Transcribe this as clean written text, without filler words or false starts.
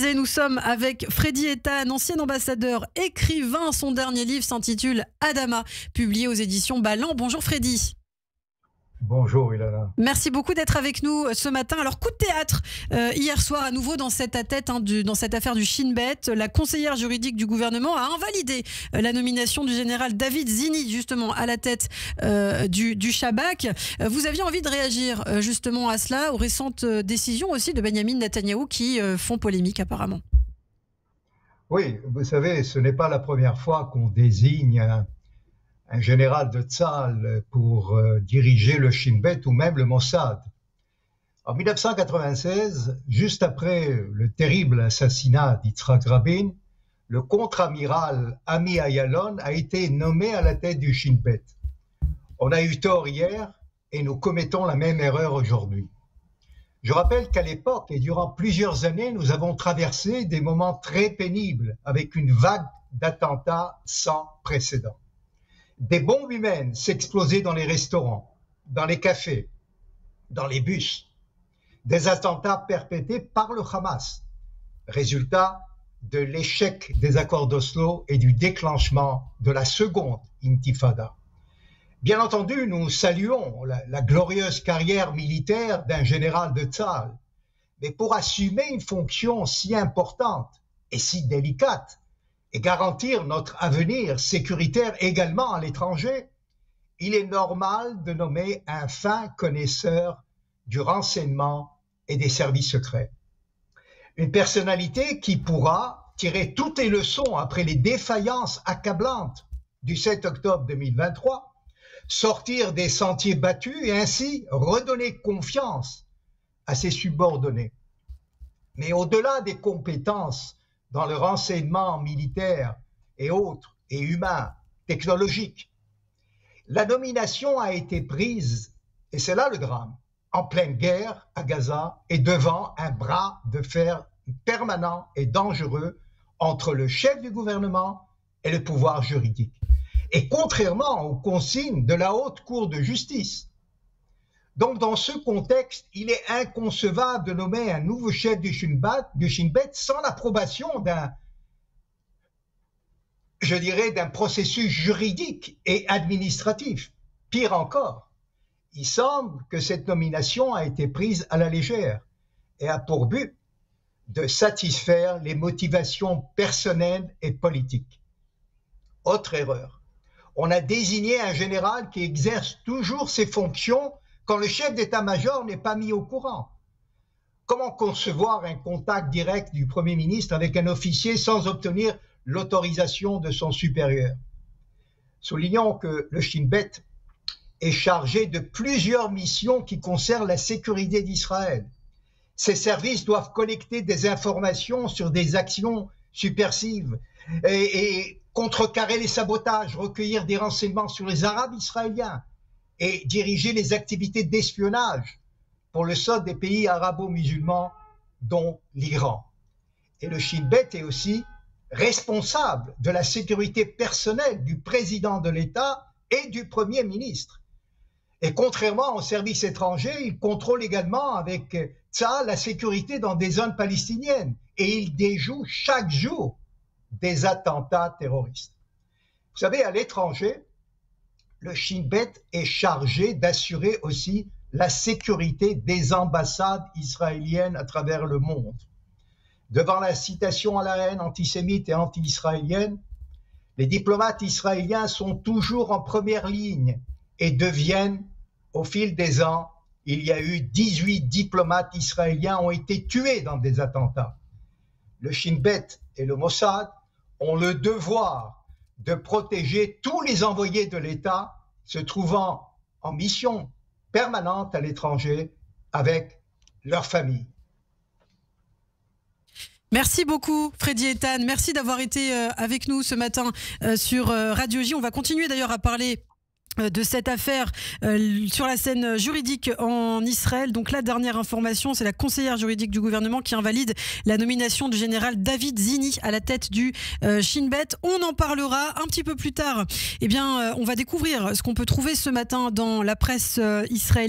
disais, nous sommes avec Freddy Eitan, ancien ambassadeur, écrivain. Son dernier livre s'intitule Adama, publié aux éditions Ballant. Bonjour Freddy. Bonjour Ilana. Merci beaucoup d'être avec nous ce matin. Alors, coup de théâtre hier soir à nouveau dans cette dans cette affaire du Shin Bet. La conseillère juridique du gouvernement a invalidé la nomination du général David Zini justement à la tête du Shabak. Vous aviez envie de réagir justement à cela, aux récentes décisions aussi de Benyamin Netanyahou qui font polémique apparemment. Oui, vous savez, ce n'est pas la première fois qu'on désigne un général de Tzahal pour diriger le Shin Bet ou même le Mossad. En 1996, juste après le terrible assassinat d'Yitzhak Rabin, le contre-amiral Ami Ayalon a été nommé à la tête du Shin Bet. On a eu tort hier et nous commettons la même erreur aujourd'hui. Je rappelle qu'à l'époque et durant plusieurs années, nous avons traversé des moments très pénibles avec une vague d'attentats sans précédent. Des bombes humaines s'explosaient dans les restaurants, dans les cafés, dans les bus. Des attentats perpétrés par le Hamas, résultat de l'échec des accords d'Oslo et du déclenchement de la seconde intifada. Bien entendu, nous saluons la glorieuse carrière militaire d'un général de Tzahal, mais pour assumer une fonction si importante et si délicate, et garantir notre avenir sécuritaire également à l'étranger, il est normal de nommer un fin connaisseur du renseignement et des services secrets. Une personnalité qui pourra tirer toutes les leçons après les défaillances accablantes du 7 octobre 2023, sortir des sentiers battus et ainsi redonner confiance à ses subordonnés. Mais au-delà des compétences dans le renseignement militaire et autres, et humain, technologique. La nomination a été prise, et c'est là le drame, en pleine guerre à Gaza et devant un bras de fer permanent et dangereux entre le chef du gouvernement et le pouvoir juridique. Et contrairement aux consignes de la Haute Cour de justice. Donc, dans ce contexte, il est inconcevable de nommer un nouveau chef du Shin Bet sans l'approbation d'un processus juridique et administratif. Pire encore, il semble que cette nomination a été prise à la légère et a pour but de satisfaire les motivations personnelles et politiques. Autre erreur, on a désigné un général qui exerce toujours ses fonctions quand le chef d'état-major n'est pas mis au courant. Comment concevoir un contact direct du Premier ministre avec un officier sans obtenir l'autorisation de son supérieur? Soulignons que le Shin Bet est chargé de plusieurs missions qui concernent la sécurité d'Israël. Ses services doivent collecter des informations sur des actions subversives et contrecarrer les sabotages, recueillir des renseignements sur les Arabes israéliens, et diriger les activités d'espionnage pour le sort des pays arabo-musulmans, dont l'Iran. Et le Shin Bet est aussi responsable de la sécurité personnelle du président de l'État et du Premier ministre. Et contrairement aux services étrangers, il contrôle également avec Tzahal la sécurité dans des zones palestiniennes et il déjoue chaque jour des attentats terroristes. Vous savez, à l'étranger, le Shin Bet est chargé d'assurer aussi la sécurité des ambassades israéliennes à travers le monde. Devant l'incitation à la haine antisémite et anti-israélienne, les diplomates israéliens sont toujours en première ligne et deviennent, au fil des ans, il y a eu 18 diplomates israéliens ont été tués dans des attentats. Le Shin Bet et le Mossad ont le devoir de protéger tous les envoyés de l'État se trouvant en mission permanente à l'étranger avec leur famille. Merci beaucoup Freddy Eitan, merci d'avoir été avec nous ce matin sur Radio J. On va continuer d'ailleurs à parler de cette affaire sur la scène juridique en Israël. Donc la dernière information, c'est la conseillère juridique du gouvernement qui invalide la nomination du général David Zini à la tête du Shin Bet. On en parlera un petit peu plus tard. Eh bien, on va découvrir ce qu'on peut trouver ce matin dans la presse israélienne.